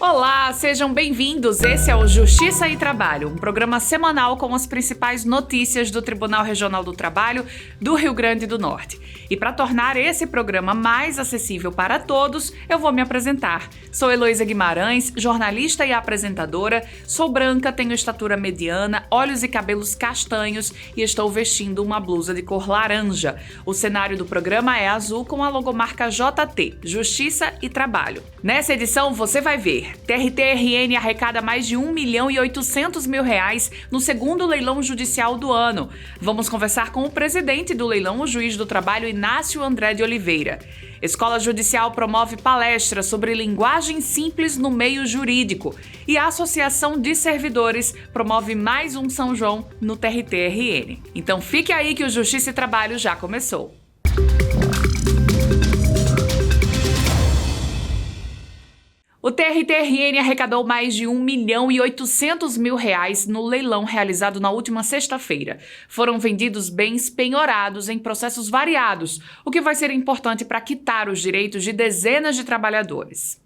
Olá, sejam bem-vindos. Esse é o Justiça e Trabalho, um programa semanal com as principais notícias do Tribunal Regional do Trabalho do Rio Grande do Norte. E para tornar esse programa mais acessível para todos, eu vou me apresentar. Sou Heloísa Guimarães, jornalista e apresentadora. Sou branca, tenho estatura mediana, olhos e cabelos castanhos e estou vestindo uma blusa de cor laranja. O cenário do programa é azul com a logomarca JT, Justiça e Trabalho. Nessa edição você vai ver: TRT-RN arrecada mais de R$ 1.800.000 no segundo leilão judicial do ano. Vamos conversar com o presidente do leilão, o juiz do trabalho Inácio André de Oliveira. Escola Judicial promove palestra sobre linguagem simples no meio jurídico. E a Associação de Servidores promove mais um São João no TRT-RN. Então fique aí que o Justiça e Trabalho já começou. O TRT-RN arrecadou mais de R$ 1.800.000 no leilão realizado na última sexta-feira. Foram vendidos bens penhorados em processos variados, o que vai ser importante para quitar os direitos de dezenas de trabalhadores.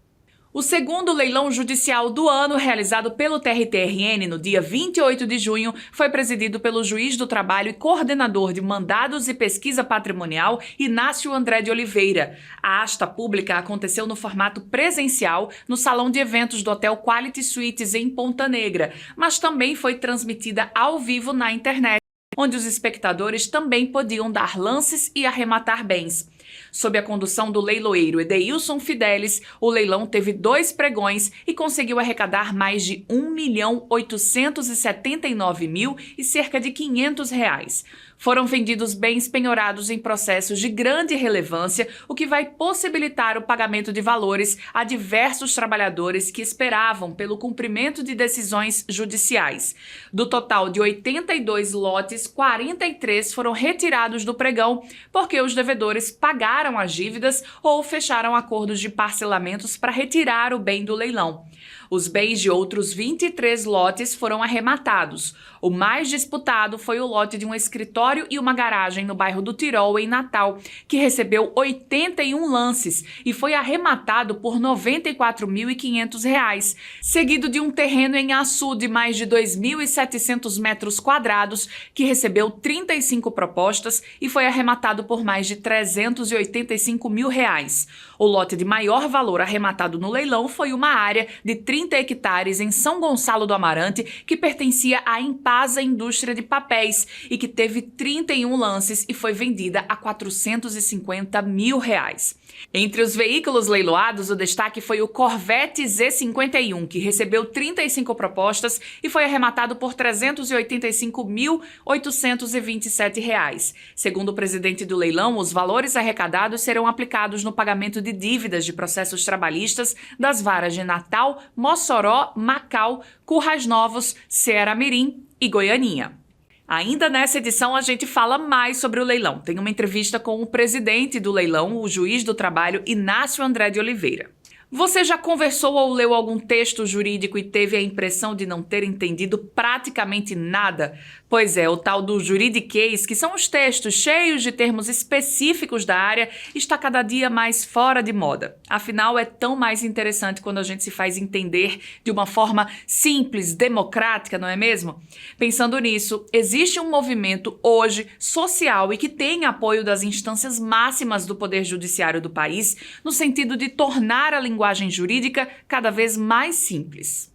O segundo leilão judicial do ano, realizado pelo TRT-RN no dia 28 de junho, foi presidido pelo juiz do trabalho e coordenador de mandados e pesquisa patrimonial, Inácio André de Oliveira. A asta pública aconteceu no formato presencial no salão de eventos do Hotel Quality Suites em Ponta Negra, mas também foi transmitida ao vivo na internet, onde os espectadores também podiam dar lances e arrematar bens. Sob a condução do leiloeiro Edeilson Fidelis, o leilão teve 2 pregões e conseguiu arrecadar mais de R$ 1.879.000 e cerca de R$ 500. Foram vendidos bens penhorados em processos de grande relevância, o que vai possibilitar o pagamento de valores a diversos trabalhadores que esperavam pelo cumprimento de decisões judiciais. Do total de 82 lotes, 43 foram retirados do pregão porque os devedores pagaram as dívidas ou fecharam acordos de parcelamentos para retirar o bem do leilão. Os bens de outros 23 lotes foram arrematados. O mais disputado foi o lote de um escritório e uma garagem no bairro do Tirol, em Natal, que recebeu 81 lances e foi arrematado por R$ 94.500, seguido de um terreno em Açu de mais de 2.700 metros quadrados, que recebeu 35 propostas e foi arrematado por mais de R$ 385 mil. O lote de maior valor arrematado no leilão foi uma área de 30 hectares em São Gonçalo do Amarante, que pertencia à Impasa Indústria de Papéis e que teve 31 lances e foi vendida a R$ 450 mil. Entre os veículos leiloados, o destaque foi o Corvette Z51, que recebeu 35 propostas e foi arrematado por R$ 385.827. Segundo o presidente do leilão, os valores arrecadados serão aplicados no pagamento de dívidas de processos trabalhistas das varas de Natal, Mossoró, Macau, Currais Novos, Ceará-Mirim e Goianinha. Ainda nessa edição, a gente fala mais sobre o leilão. Tem uma entrevista com o presidente do leilão, o juiz do trabalho, Inácio André de Oliveira. Você já conversou ou leu algum texto jurídico e teve a impressão de não ter entendido praticamente nada? Pois é, o tal do juridiquês, que são os textos cheios de termos específicos da área, está cada dia mais fora de moda. Afinal, é tão mais interessante quando a gente se faz entender de uma forma simples, democrática, não é mesmo? Pensando nisso, existe um movimento hoje social e que tem apoio das instâncias máximas do Poder Judiciário do país, no sentido de tornar a linguagem jurídica cada vez mais simples.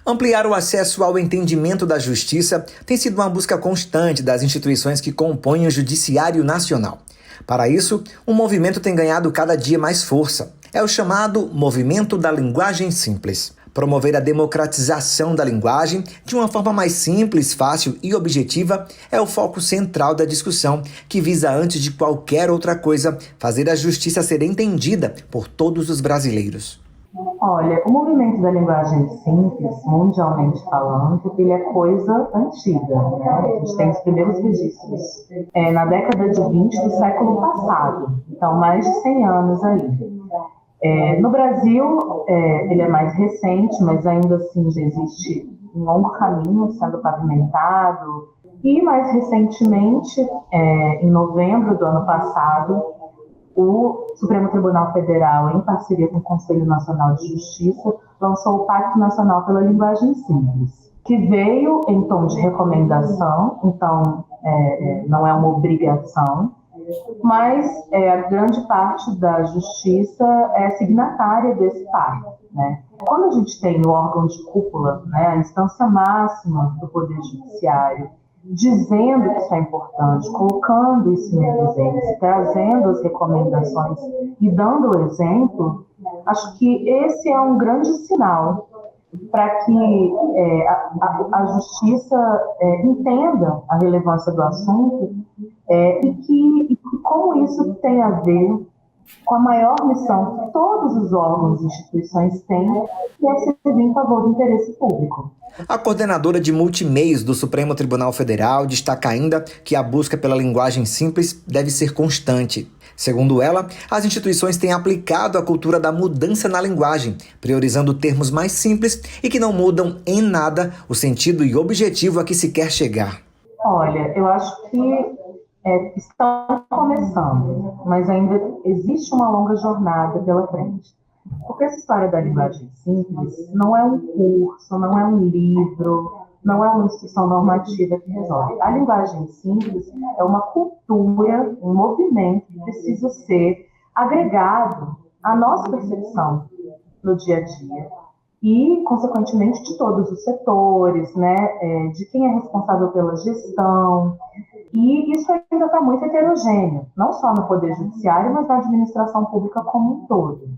Ampliar o acesso ao entendimento da justiça tem sido uma busca constante das instituições que compõem o Judiciário Nacional. Para isso, o movimento tem ganhado cada dia mais força. É o chamado Movimento da Linguagem Simples. Promover a democratização da linguagem de uma forma mais simples, fácil e objetiva é o foco central da discussão, que visa, antes de qualquer outra coisa, fazer a justiça ser entendida por todos os brasileiros. Olha, o movimento da linguagem simples, mundialmente falando, ele é coisa antiga, né? A gente tem os primeiros registros na década de 20 do século passado, então mais de 100 anos aí. No Brasil, ele é mais recente, mas ainda assim já existe um longo caminho sendo pavimentado. E mais recentemente, em novembro do ano passado, o Supremo Tribunal Federal, em parceria com o Conselho Nacional de Justiça, lançou o Pacto Nacional pela Linguagem Simples, que veio em tom de recomendação, então não é uma obrigação, mas a grande parte da justiça é signatária desse pacto, né? Quando a gente tem o órgão de cúpula, né, a instância máxima do Poder Judiciário, dizendo que isso é importante, colocando isso em evidência, trazendo as recomendações e dando o exemplo, acho que esse é um grande sinal para que a justiça entenda a relevância do assunto e como isso tem a ver com a maior missão que todos os órgãos e instituições têm, que é servir em favor do interesse público. A coordenadora de multimeios do Supremo Tribunal Federal destaca ainda que a busca pela linguagem simples deve ser constante. Segundo ela, as instituições têm aplicado a cultura da mudança na linguagem, priorizando termos mais simples e que não mudam em nada o sentido e objetivo a que se quer chegar. Olha, eu acho que estão começando, mas ainda existe uma longa jornada pela frente. Porque essa história da linguagem simples não é um curso, não é um livro, não é uma instituição normativa que resolve. A linguagem simples é uma cultura, um movimento que precisa ser agregado à nossa percepção no dia a dia e, consequentemente, de todos os setores, né, de quem é responsável pela gestão. E isso ainda está muito heterogêneo, não só no Poder Judiciário, mas na administração pública como um todo.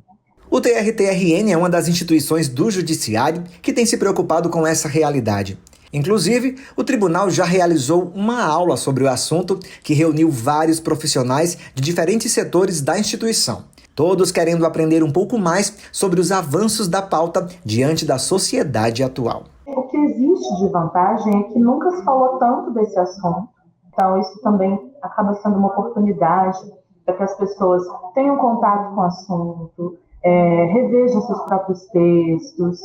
O TRT-RN é uma das instituições do Judiciário que tem se preocupado com essa realidade. Inclusive, o tribunal já realizou uma aula sobre o assunto que reuniu vários profissionais de diferentes setores da instituição, todos querendo aprender um pouco mais sobre os avanços da pauta diante da sociedade atual. O que existe de vantagem é que nunca se falou tanto desse assunto, então isso também acaba sendo uma oportunidade para que as pessoas tenham contato com o assunto, revejam seus próprios textos,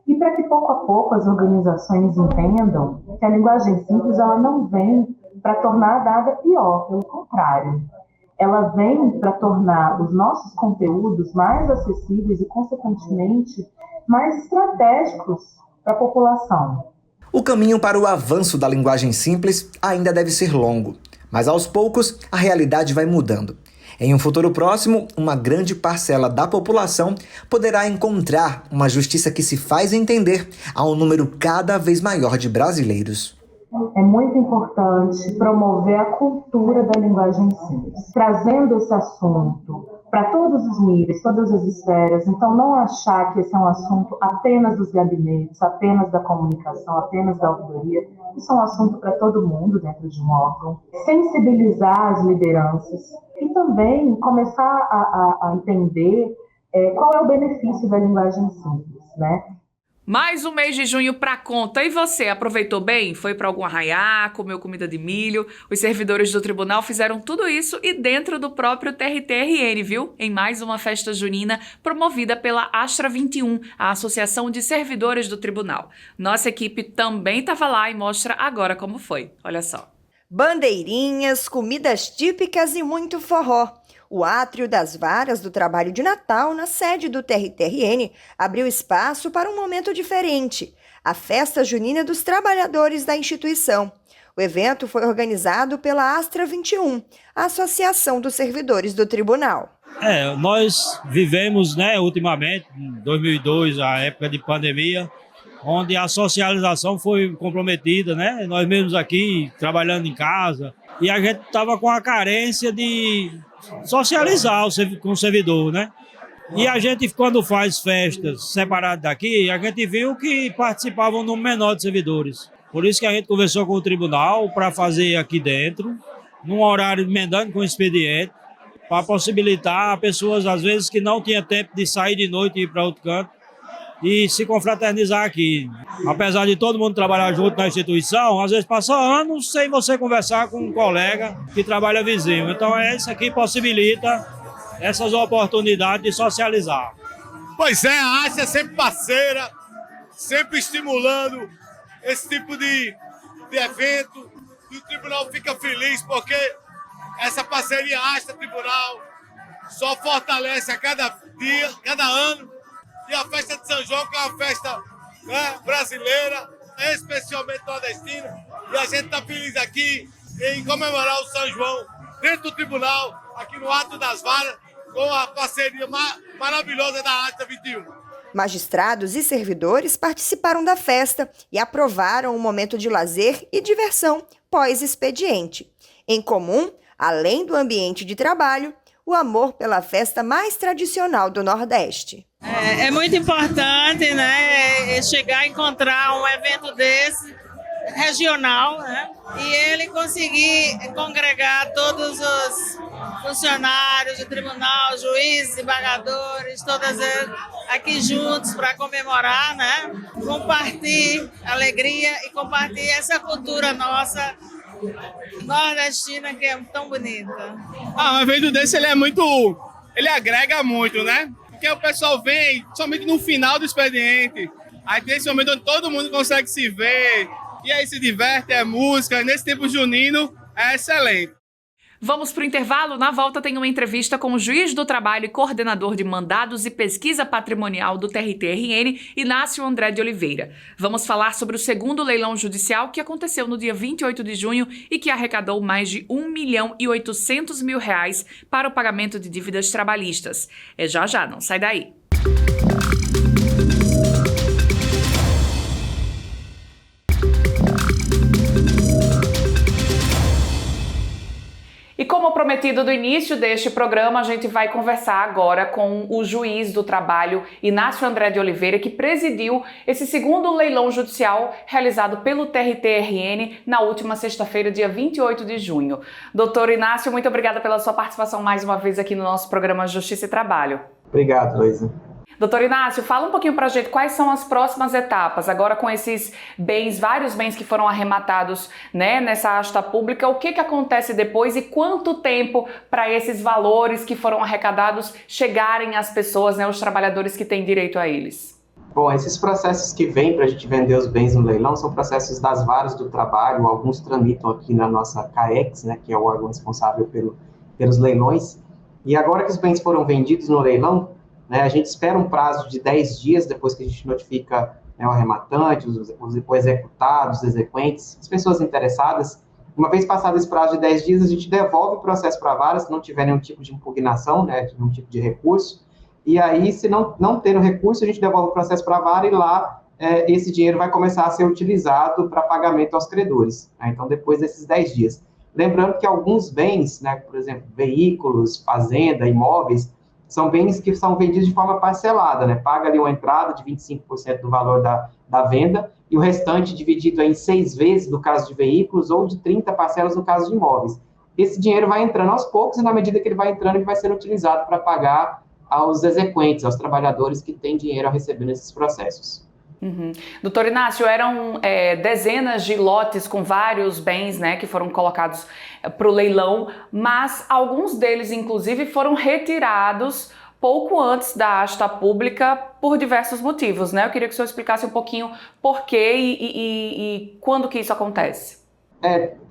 e para que pouco a pouco as organizações entendam que a linguagem simples ela não vem para tornar nada pior, pelo contrário. Ela vem para tornar os nossos conteúdos mais acessíveis e, consequentemente, mais estratégicos para a população. O caminho para o avanço da linguagem simples ainda deve ser longo, mas aos poucos a realidade vai mudando. Em um futuro próximo, uma grande parcela da população poderá encontrar uma justiça que se faz entender a um número cada vez maior de brasileiros. É muito importante promover a cultura da linguagem simples, trazendo esse assunto para todos os níveis, todas as esferas. Então, não achar que esse é um assunto apenas dos gabinetes, apenas da comunicação, apenas da ouvidoria. Isso é um assunto para todo mundo dentro de um órgão. Sensibilizar as lideranças e também começar a entender qual é o benefício da linguagem simples, né? Mais um mês de junho pra conta. E você, aproveitou bem? Foi para algum arraiá, comeu comida de milho? Os servidores do tribunal fizeram tudo isso e dentro do próprio TRT-RN, viu? Em mais uma festa junina promovida pela Astra 21, a Associação de Servidores do Tribunal. Nossa equipe também estava lá e mostra agora como foi. Olha só. Bandeirinhas, comidas típicas e muito forró. O átrio das varas do trabalho de Natal, na sede do TRT-RN, abriu espaço para um momento diferente, a Festa Junina dos Trabalhadores da instituição. O evento foi organizado pela Astra 21, a Associação dos Servidores do Tribunal. Nós vivemos, ultimamente, em 2002, a época de pandemia, onde a socialização foi comprometida, Nós mesmos aqui, trabalhando em casa, e a gente estava com a carência de socializar com o servidor, E a gente, quando faz festas separadas daqui, a gente viu que participavam um número menor de servidores. Por isso que a gente conversou com o tribunal para fazer aqui dentro, num horário emendando com o expediente, para possibilitar a pessoas, às vezes, que não tinham tempo de sair de noite e ir para outro canto, e se confraternizar aqui. Apesar de todo mundo trabalhar junto na instituição, às vezes passa anos sem você conversar com um colega que trabalha vizinho. Então isso aqui possibilita essas oportunidades de socializar. Pois é, a Astra é sempre parceira, sempre estimulando esse tipo de evento. E o tribunal fica feliz porque essa parceria Astra-Tribunal só fortalece a cada dia, cada ano. E a festa de São João, que é uma festa, né, brasileira, especialmente nordestina. E a gente está feliz aqui em comemorar o São João dentro do tribunal, aqui no Ato das Varas, com a parceria maravilhosa da Ata 21. Magistrados e servidores participaram da festa e aprovaram um momento de lazer e diversão pós-expediente. Em comum, além do ambiente de trabalho, o amor pela festa mais tradicional do Nordeste. É muito importante, né, chegar a encontrar um evento desse, regional, né, e ele conseguir congregar todos os funcionários do tribunal, juízes, embargadores, todas eles aqui juntos para comemorar, né, compartilhar alegria e compartilhar essa cultura nossa nordestina que é tão bonita. Um evento desse ele agrega muito, né? Porque o pessoal vem somente no final do expediente. Aí tem esse momento onde todo mundo consegue se ver, e aí se diverte, é música. Nesse tempo junino é excelente. Vamos para o intervalo. Na volta tem uma entrevista com o juiz do trabalho e coordenador de mandados e pesquisa patrimonial do TRT-RN, Inácio André de Oliveira. Vamos falar sobre o segundo leilão judicial que aconteceu no dia 28 de junho e que arrecadou mais de R$1.800.000 para o pagamento de dívidas trabalhistas. É já, não sai daí. E como prometido do início deste programa, a gente vai conversar agora com o juiz do trabalho, Inácio André de Oliveira, que presidiu esse segundo leilão judicial realizado pelo TRT-RN na última sexta-feira, dia 28 de junho. Doutor Inácio, muito obrigada pela sua participação mais uma vez aqui no nosso programa Justiça e Trabalho. Obrigado, Luísa. Doutor Inácio, fala um pouquinho pra gente quais são as próximas etapas, agora com esses bens, vários bens que foram arrematados, né, nessa asta pública, o que acontece depois e quanto tempo para esses valores que foram arrecadados chegarem às pessoas, né, os trabalhadores que têm direito a eles? Bom, esses processos que vêm para a gente vender os bens no leilão são processos das varas do trabalho, alguns tramitam aqui na nossa CAEX, né, que é o órgão responsável pelos leilões, e agora que os bens foram vendidos no leilão, né, a gente espera um prazo de 10 dias depois que a gente notifica, né, o arrematante, os executados, os exequentes, as pessoas interessadas. Uma vez passado esse prazo de 10 dias, a gente devolve o processo para a vara, se não tiver nenhum tipo de impugnação, né, nenhum tipo de recurso. E aí, se não ter o recurso, a gente devolve o processo para a vara e lá esse dinheiro vai começar a ser utilizado para pagamento aos credores, né, então depois desses 10 dias. Lembrando que alguns bens, né, por exemplo, veículos, fazenda, imóveis, são bens que são vendidos de forma parcelada, né? Paga ali uma entrada de 25% do valor da venda e o restante dividido em 6 vezes no caso de veículos ou de 30 parcelas no caso de imóveis. Esse dinheiro vai entrando aos poucos e na medida que ele vai entrando, ele vai ser utilizado para pagar aos exequentes, aos trabalhadores que têm dinheiro a receber nesses processos. Uhum. Doutor Inácio, eram dezenas de lotes com vários bens, né, que foram colocados para o leilão, mas alguns deles, inclusive, foram retirados pouco antes da asta pública por diversos motivos, né? Eu queria que o senhor explicasse um pouquinho por quê e quando que isso acontece.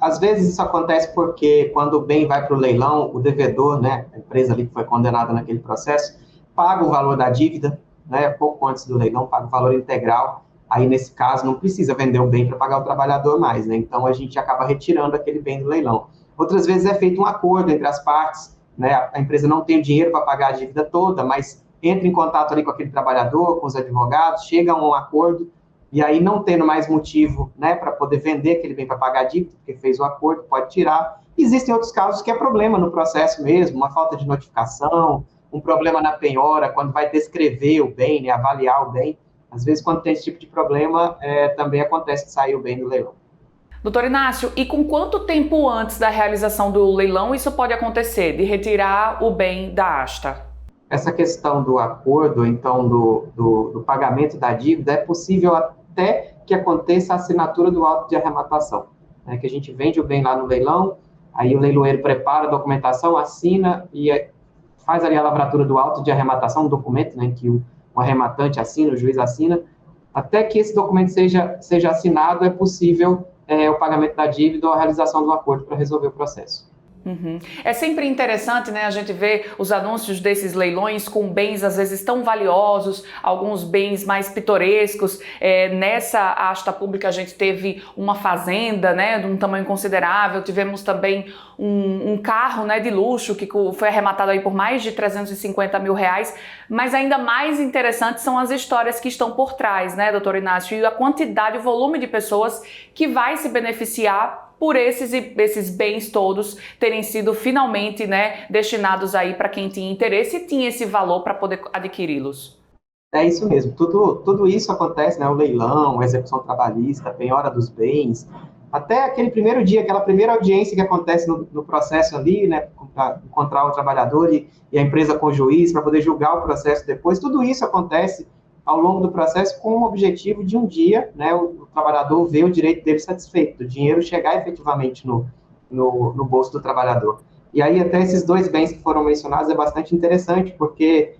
Às vezes isso acontece porque quando o bem vai para o leilão, o devedor, né, a empresa ali que foi condenada naquele processo, paga o valor da dívida, né, pouco antes do leilão, paga o valor integral. Aí, nesse caso, não precisa vender o bem para pagar o trabalhador mais, né? Então, a gente acaba retirando aquele bem do leilão. Outras vezes é feito um acordo entre as partes, né? A empresa não tem o dinheiro para pagar a dívida toda, mas entra em contato ali com aquele trabalhador, com os advogados, chega a um acordo, e aí, não tendo mais motivo, né, para poder vender aquele bem para pagar a dívida, porque fez o acordo, pode tirar. Existem outros casos que é problema no processo mesmo, uma falta de notificação, um problema na penhora, quando vai descrever o bem, né, avaliar o bem. Às vezes, quando tem esse tipo de problema, também acontece de sair o bem do leilão. Doutor Inácio, e com quanto tempo antes da realização do leilão isso pode acontecer, de retirar o bem da asta? Essa questão do acordo, então, do pagamento da dívida, é possível até que aconteça a assinatura do auto de arrematação, né, que a gente vende o bem lá no leilão, aí o leiloeiro prepara a documentação, assina e faz ali a lavratura do auto de arrematação, um documento, né, que o arrematante assina, o juiz assina. Até que esse documento seja assinado, é possível o pagamento da dívida ou a realização do acordo para resolver o processo. É sempre interessante, né, a gente ver os anúncios desses leilões com bens às vezes tão valiosos, alguns bens mais pitorescos. Nessa asta pública a gente teve uma fazenda, né, de um tamanho considerável, tivemos também um carro, né, de luxo que foi arrematado aí por mais de R$350 mil, mas ainda mais interessantes são as histórias que estão por trás, né, doutor Inácio, e a quantidade, o volume de pessoas que vai se beneficiar por esses bens todos terem sido finalmente, né, destinados aí para quem tinha interesse e tinha esse valor para poder adquiri-los. É isso mesmo, tudo isso acontece, né, o leilão, a execução trabalhista, a penhora dos bens, até aquele primeiro dia, aquela primeira audiência que acontece no processo ali, né, para encontrar o trabalhador e a empresa com o juiz, para poder julgar o processo depois, tudo isso acontece ao longo do processo com o objetivo de um dia, né, o trabalhador ver o direito dele satisfeito, o dinheiro chegar efetivamente no bolso do trabalhador. E aí até esses dois bens que foram mencionados é bastante interessante, porque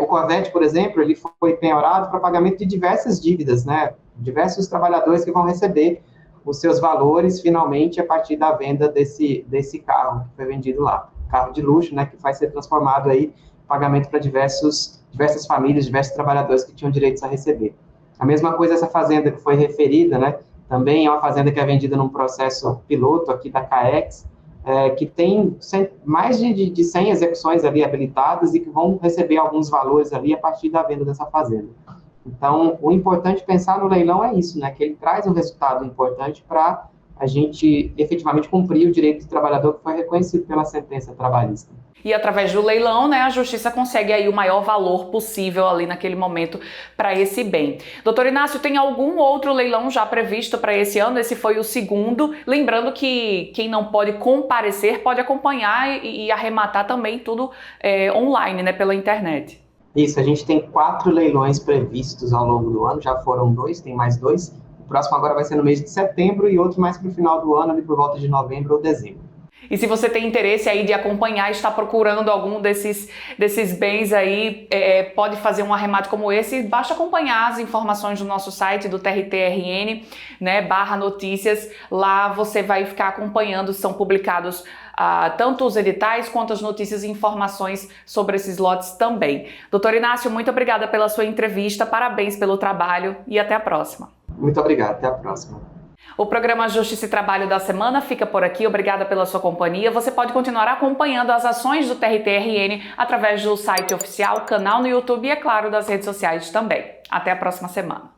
o Corvette, por exemplo, ele foi penhorado para pagamento de diversas dívidas, né, diversos trabalhadores que vão receber os seus valores finalmente a partir da venda desse carro que foi vendido lá, carro de luxo, né, que vai ser transformado aí pagamento para diversas famílias, diversos trabalhadores que tinham direitos a receber. A mesma coisa essa fazenda que foi referida, né, também é uma fazenda que é vendida num processo piloto aqui da CAEX, que tem mais de 100 execuções ali habilitadas e que vão receber alguns valores ali a partir da venda dessa fazenda. Então, o importante pensar no leilão é isso, né, que ele traz um resultado importante para a gente efetivamente cumprir o direito do trabalhador que foi reconhecido pela sentença trabalhista. E através do leilão, né, a justiça consegue aí o maior valor possível ali naquele momento para esse bem. Doutor Inácio, tem algum outro leilão já previsto para esse ano? Esse foi o segundo. Lembrando que quem não pode comparecer pode acompanhar e arrematar também tudo online, né, pela internet. Isso, a gente tem 4 leilões previstos ao longo do ano, já foram 2, tem mais 2. O próximo agora vai ser no mês de setembro e outro mais para o final do ano, ali por volta de novembro ou dezembro. E se você tem interesse aí de acompanhar e está procurando algum desses bens aí, pode fazer um arremate como esse, basta acompanhar as informações do nosso site, do TRT-RN, né, /notícias, lá você vai ficar acompanhando, são publicados tanto os editais quanto as notícias e informações sobre esses lotes também. Doutor Inácio, muito obrigada pela sua entrevista, parabéns pelo trabalho e até a próxima. Muito obrigado, até a próxima. O programa Justiça e Trabalho da semana fica por aqui. Obrigada pela sua companhia. Você pode continuar acompanhando as ações do TRT-RN através do site oficial, canal no YouTube e, é claro, das redes sociais também. Até a próxima semana.